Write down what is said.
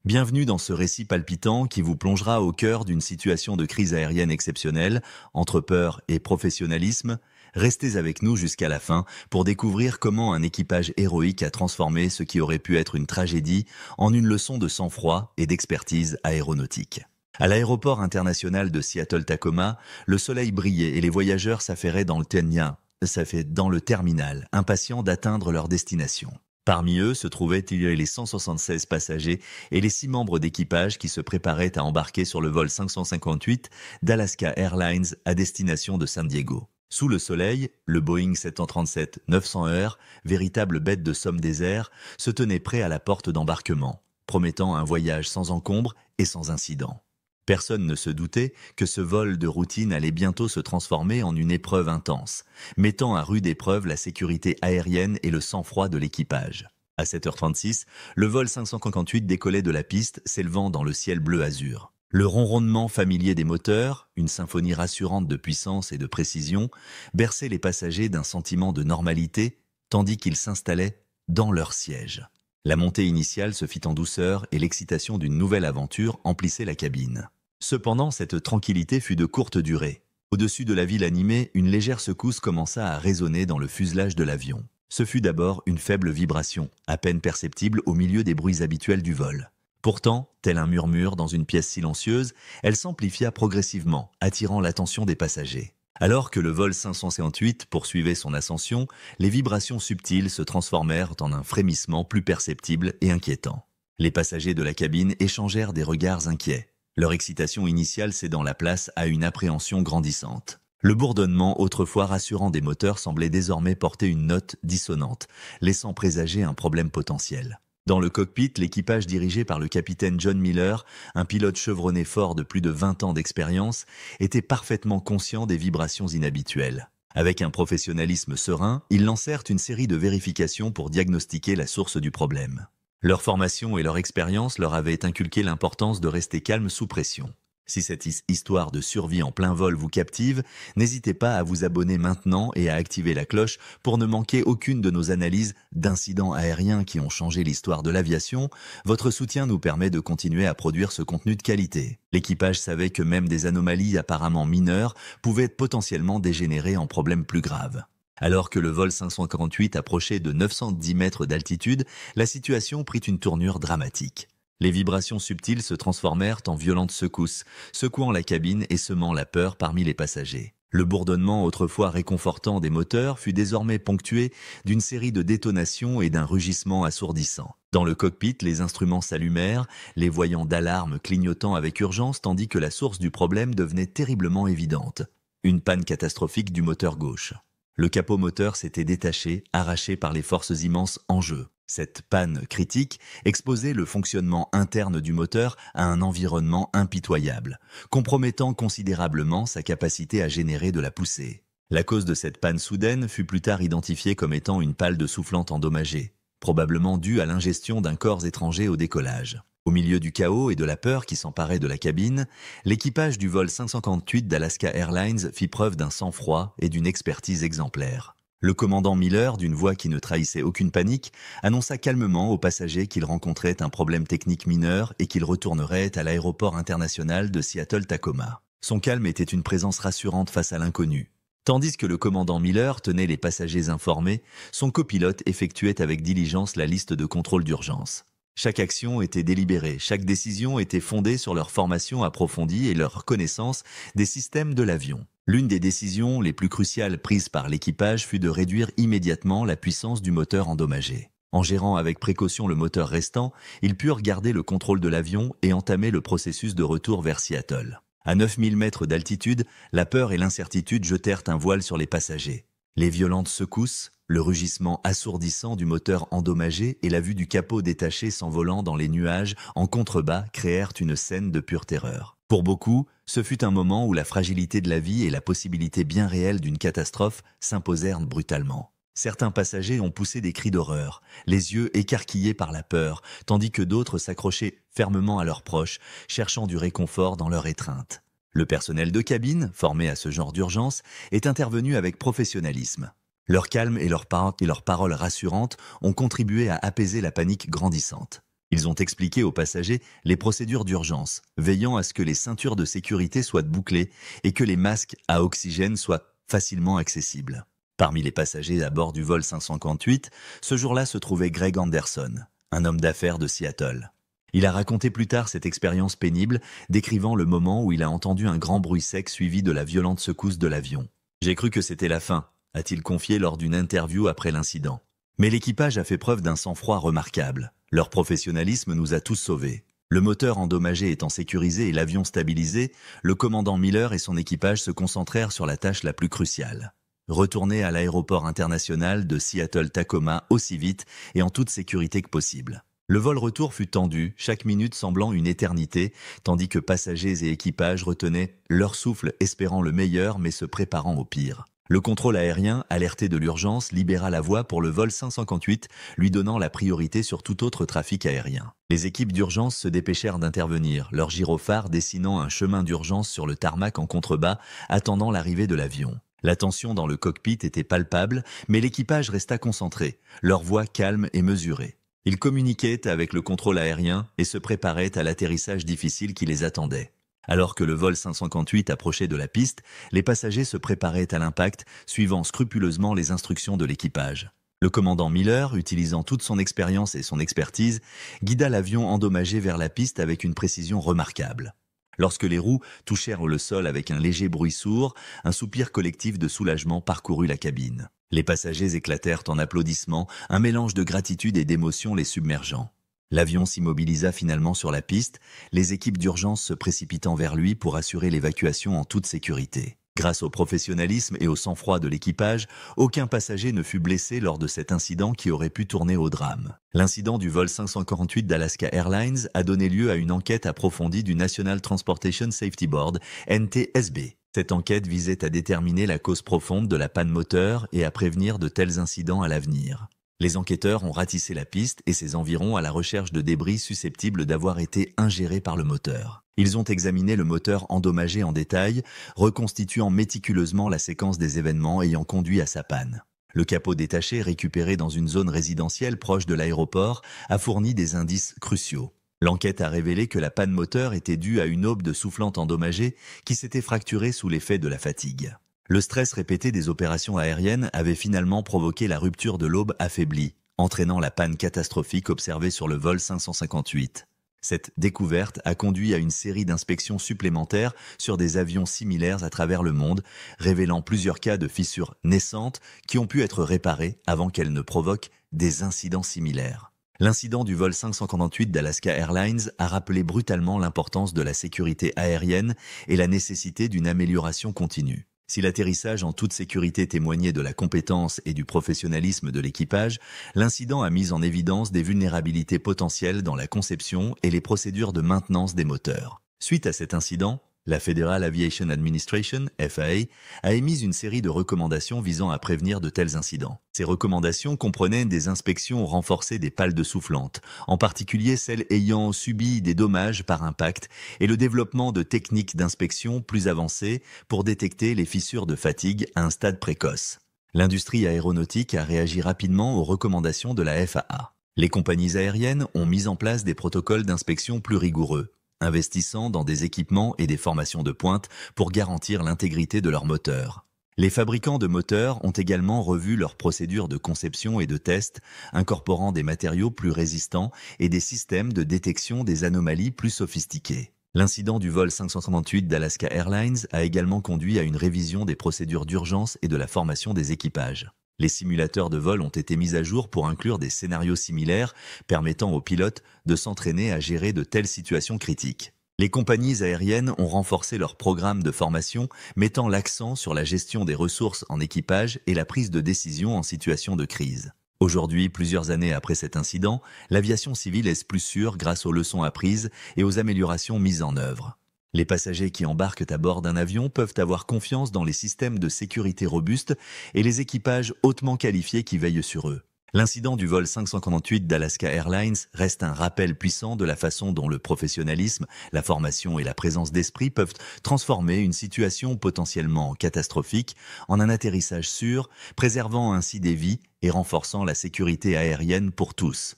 Bienvenue dans ce récit palpitant qui vous plongera au cœur d'une situation de crise aérienne exceptionnelle, entre peur et professionnalisme. Restez avec nous jusqu'à la fin pour découvrir comment un équipage héroïque a transformé ce qui aurait pu être une tragédie en une leçon de sang-froid et d'expertise aéronautique. À l'aéroport international de Seattle-Tacoma, le soleil brillait et les voyageurs s'affairaient dans le terminal, impatients d'atteindre leur destination. Parmi eux se trouvaient les 176 passagers et les 6 membres d'équipage qui se préparaient à embarquer sur le vol 558 d'Alaska Airlines à destination de San Diego. Sous le soleil, le Boeing 737-900ER, véritable bête de somme des airs, se tenait prêt à la porte d'embarquement, promettant un voyage sans encombre et sans incident. Personne ne se doutait que ce vol de routine allait bientôt se transformer en une épreuve intense, mettant à rude épreuve la sécurité aérienne et le sang-froid de l'équipage. À 7h36, le vol 558 décollait de la piste, s'élevant dans le ciel bleu-azur. Le ronronnement familier des moteurs, une symphonie rassurante de puissance et de précision, berçait les passagers d'un sentiment de normalité, tandis qu'ils s'installaient dans leur siège. La montée initiale se fit en douceur et l'excitation d'une nouvelle aventure emplissait la cabine. Cependant, cette tranquillité fut de courte durée. Au-dessus de la ville animée, une légère secousse commença à résonner dans le fuselage de l'avion. Ce fut d'abord une faible vibration, à peine perceptible au milieu des bruits habituels du vol. Pourtant, tel un murmure dans une pièce silencieuse, elle s'amplifia progressivement, attirant l'attention des passagers. Alors que le vol 558 poursuivait son ascension, les vibrations subtiles se transformèrent en un frémissement plus perceptible et inquiétant. Les passagers de la cabine échangèrent des regards inquiets, leur excitation initiale cédant la place à une appréhension grandissante. Le bourdonnement autrefois rassurant des moteurs semblait désormais porter une note dissonante, laissant présager un problème potentiel. Dans le cockpit, l'équipage dirigé par le capitaine John Miller, un pilote chevronné fort de plus de 20 ans d'expérience, était parfaitement conscient des vibrations inhabituelles. Avec un professionnalisme serein, ils lancèrent une série de vérifications pour diagnostiquer la source du problème. Leur formation et leur expérience leur avaient inculqué l'importance de rester calme sous pression. Si cette histoire de survie en plein vol vous captive, n'hésitez pas à vous abonner maintenant et à activer la cloche pour ne manquer aucune de nos analyses d'incidents aériens qui ont changé l'histoire de l'aviation. Votre soutien nous permet de continuer à produire ce contenu de qualité. L'équipage savait que même des anomalies apparemment mineures pouvaient potentiellement dégénérer en problèmes plus graves. Alors que le vol 548 approchait de 910 mètres d'altitude, la situation prit une tournure dramatique. Les vibrations subtiles se transformèrent en violentes secousses, secouant la cabine et semant la peur parmi les passagers. Le bourdonnement autrefois réconfortant des moteurs fut désormais ponctué d'une série de détonations et d'un rugissement assourdissant. Dans le cockpit, les instruments s'allumèrent, les voyants d'alarme clignotant avec urgence tandis que la source du problème devenait terriblement évidente. Une panne catastrophique du moteur gauche. Le capot moteur s'était détaché, arraché par les forces immenses en jeu. Cette panne critique exposait le fonctionnement interne du moteur à un environnement impitoyable, compromettant considérablement sa capacité à générer de la poussée. La cause de cette panne soudaine fut plus tard identifiée comme étant une pale de soufflante endommagée, probablement due à l'ingestion d'un corps étranger au décollage. Au milieu du chaos et de la peur qui s'emparait de la cabine, l'équipage du vol 558 d'Alaska Airlines fit preuve d'un sang-froid et d'une expertise exemplaire. Le commandant Miller, d'une voix qui ne trahissait aucune panique, annonça calmement aux passagers qu'il rencontrait un problème technique mineur et qu'il retournerait à l'aéroport international de Seattle-Tacoma. Son calme était une présence rassurante face à l'inconnu. Tandis que le commandant Miller tenait les passagers informés, son copilote effectuait avec diligence la liste de contrôle d'urgence. Chaque action était délibérée, chaque décision était fondée sur leur formation approfondie et leur connaissance des systèmes de l'avion. L'une des décisions les plus cruciales prises par l'équipage fut de réduire immédiatement la puissance du moteur endommagé. En gérant avec précaution le moteur restant, ils purent garder le contrôle de l'avion et entamer le processus de retour vers Seattle. À 9000 mètres d'altitude, la peur et l'incertitude jetèrent un voile sur les passagers. Les violentes secousses, le rugissement assourdissant du moteur endommagé et la vue du capot détaché s'envolant dans les nuages en contrebas créèrent une scène de pure terreur. Pour beaucoup, ce fut un moment où la fragilité de la vie et la possibilité bien réelle d'une catastrophe s'imposèrent brutalement. Certains passagers ont poussé des cris d'horreur, les yeux écarquillés par la peur, tandis que d'autres s'accrochaient fermement à leurs proches, cherchant du réconfort dans leur étreinte. Le personnel de cabine, formé à ce genre d'urgence, est intervenu avec professionnalisme. Leur calme et leurs paroles rassurantes ont contribué à apaiser la panique grandissante. Ils ont expliqué aux passagers les procédures d'urgence, veillant à ce que les ceintures de sécurité soient bouclées et que les masques à oxygène soient facilement accessibles. Parmi les passagers à bord du vol 558, ce jour-là se trouvait Greg Anderson, un homme d'affaires de Seattle. Il a raconté plus tard cette expérience pénible, décrivant le moment où il a entendu un grand bruit sec suivi de la violente secousse de l'avion. « J'ai cru que c'était la fin », a-t-il confié lors d'une interview après l'incident. Mais l'équipage a fait preuve d'un sang-froid remarquable. Leur professionnalisme nous a tous sauvés. Le moteur endommagé étant sécurisé et l'avion stabilisé, le commandant Miller et son équipage se concentrèrent sur la tâche la plus cruciale. Retourner à l'aéroport international de Seattle-Tacoma aussi vite et en toute sécurité que possible. Le vol retour fut tendu, chaque minute semblant une éternité, tandis que passagers et équipages retenaient leur souffle espérant le meilleur mais se préparant au pire. Le contrôle aérien, alerté de l'urgence, libéra la voie pour le vol 558, lui donnant la priorité sur tout autre trafic aérien. Les équipes d'urgence se dépêchèrent d'intervenir, leurs gyrophares dessinant un chemin d'urgence sur le tarmac en contrebas, attendant l'arrivée de l'avion. La tension dans le cockpit était palpable, mais l'équipage resta concentré, leur voix calme et mesurée. Ils communiquaient avec le contrôle aérien et se préparaient à l'atterrissage difficile qui les attendait. Alors que le vol 558 approchait de la piste, les passagers se préparaient à l'impact, suivant scrupuleusement les instructions de l'équipage. Le commandant Miller, utilisant toute son expérience et son expertise, guida l'avion endommagé vers la piste avec une précision remarquable. Lorsque les roues touchèrent le sol avec un léger bruit sourd, un soupir collectif de soulagement parcourut la cabine. Les passagers éclatèrent en applaudissements, un mélange de gratitude et d'émotion les submergeant. L'avion s'immobilisa finalement sur la piste, les équipes d'urgence se précipitant vers lui pour assurer l'évacuation en toute sécurité. Grâce au professionnalisme et au sang-froid de l'équipage, aucun passager ne fut blessé lors de cet incident qui aurait pu tourner au drame. L'incident du vol 548 d'Alaska Airlines a donné lieu à une enquête approfondie du National Transportation Safety Board, NTSB. Cette enquête visait à déterminer la cause profonde de la panne moteur et à prévenir de tels incidents à l'avenir. Les enquêteurs ont ratissé la piste et ses environs à la recherche de débris susceptibles d'avoir été ingérés par le moteur. Ils ont examiné le moteur endommagé en détail, reconstituant méticuleusement la séquence des événements ayant conduit à sa panne. Le capot détaché récupéré dans une zone résidentielle proche de l'aéroport a fourni des indices cruciaux. L'enquête a révélé que la panne moteur était due à une aube de soufflante endommagée qui s'était fracturée sous l'effet de la fatigue. Le stress répété des opérations aériennes avait finalement provoqué la rupture de l'aube affaiblie, entraînant la panne catastrophique observée sur le vol 558. Cette découverte a conduit à une série d'inspections supplémentaires sur des avions similaires à travers le monde, révélant plusieurs cas de fissures naissantes qui ont pu être réparées avant qu'elles ne provoquent des incidents similaires. L'incident du vol 548 d'Alaska Airlines a rappelé brutalement l'importance de la sécurité aérienne et la nécessité d'une amélioration continue. Si l'atterrissage en toute sécurité témoignait de la compétence et du professionnalisme de l'équipage, l'incident a mis en évidence des vulnérabilités potentielles dans la conception et les procédures de maintenance des moteurs. Suite à cet incident, la Federal Aviation Administration, FAA, a émis une série de recommandations visant à prévenir de tels incidents. Ces recommandations comprenaient des inspections renforcées des pales de soufflantes, en particulier celles ayant subi des dommages par impact, et le développement de techniques d'inspection plus avancées pour détecter les fissures de fatigue à un stade précoce. L'industrie aéronautique a réagi rapidement aux recommandations de la FAA. Les compagnies aériennes ont mis en place des protocoles d'inspection plus rigoureux, investissant dans des équipements et des formations de pointe pour garantir l'intégrité de leurs moteurs. Les fabricants de moteurs ont également revu leurs procédures de conception et de test, incorporant des matériaux plus résistants et des systèmes de détection des anomalies plus sophistiqués. L'incident du vol 538 d'Alaska Airlines a également conduit à une révision des procédures d'urgence et de la formation des équipages. Les simulateurs de vol ont été mis à jour pour inclure des scénarios similaires permettant aux pilotes de s'entraîner à gérer de telles situations critiques. Les compagnies aériennes ont renforcé leur programme de formation, mettant l'accent sur la gestion des ressources en équipage et la prise de décision en situation de crise. Aujourd'hui, plusieurs années après cet incident, l'aviation civile est plus sûre grâce aux leçons apprises et aux améliorations mises en œuvre. Les passagers qui embarquent à bord d'un avion peuvent avoir confiance dans les systèmes de sécurité robustes et les équipages hautement qualifiés qui veillent sur eux. L'incident du vol 548 d'Alaska Airlines reste un rappel puissant de la façon dont le professionnalisme, la formation et la présence d'esprit peuvent transformer une situation potentiellement catastrophique en un atterrissage sûr, préservant ainsi des vies et renforçant la sécurité aérienne pour tous.